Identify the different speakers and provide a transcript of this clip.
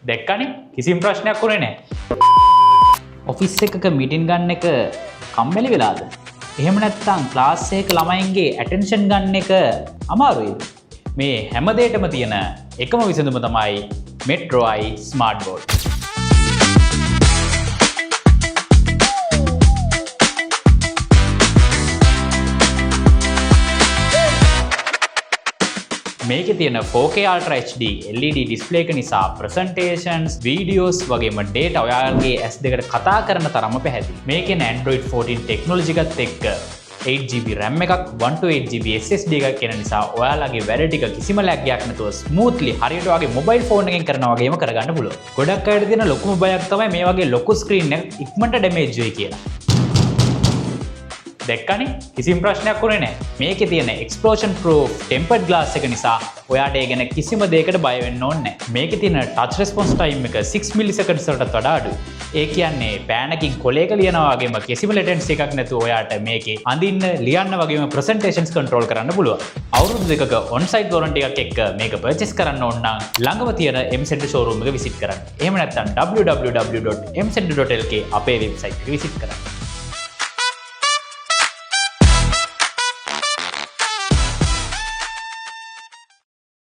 Speaker 1: දැක්කනේ කිසිම ප්‍රශ්නයක් වුණේ නැහැ. ඔෆිස් එකක මීටින් ගන්න එක කම්මැලි වෙලාද? එහෙම නැත්නම් ක්ලාස් එකක ළමයින්ගේ ඇටෙන්ෂන් ගන්න එක අමාරුයිද? මේ හැම දෙයකම තියෙන එකම විසඳුම තමයි Metro i Smart Board. මේකේ තියෙන 4K Ultra HD LED display එක නිසා presentations, videos වගේම data ඔයාලගේ S2කට කතා කරන තරම පැහැදිලි. මේකේ Android 14 technology එකත් එක්ක 8GB RAM එකක් 128GB SSD එකක් කියන නිසා ඔයාලගේ වැඩ ටික කිසිම lag එකක් නැතුව smoothly හරියට වගේ mobile phone එකෙන් කරනවා වගේම කරගන්න පුළුවන්. ගොඩක් අයට තියෙන ලොකුම බයක් තමයි මේ වගේ ලොකු screen එක ඉක්මනට damage වෙයි කියලා. දැක්කනේ කිසිම ප්‍රශ්නයක් වුණේ නැහැ. මේකේ තියෙන explosion proof tempered glass එක නිසා ඔයාට ඒ ගැන කිසිම දෙයකට බය වෙන්න ඕනේ නැහැ. මේකේ තියෙන touch response time එක 6 milliseconds වලටත් වඩා අඩුයි. ඒ කියන්නේ පෑනකින් කොලයක ලියනවා වගේම කිසිම latency එකක් නැතුව ඔයාට මේකේ අඳින්න, ලියන්න වගේම presentations control කරන්න පුළුවන්. අවුරුදු දෙකක on-site warranty එකක් එක්ක මේක purchase කරන්න ඕන නම් ළඟම තියෙන M-Center showroom එක visit කරන්න. එහෙම නැත්නම් www.mcenter.lk අපේ website එක visit කරන්න.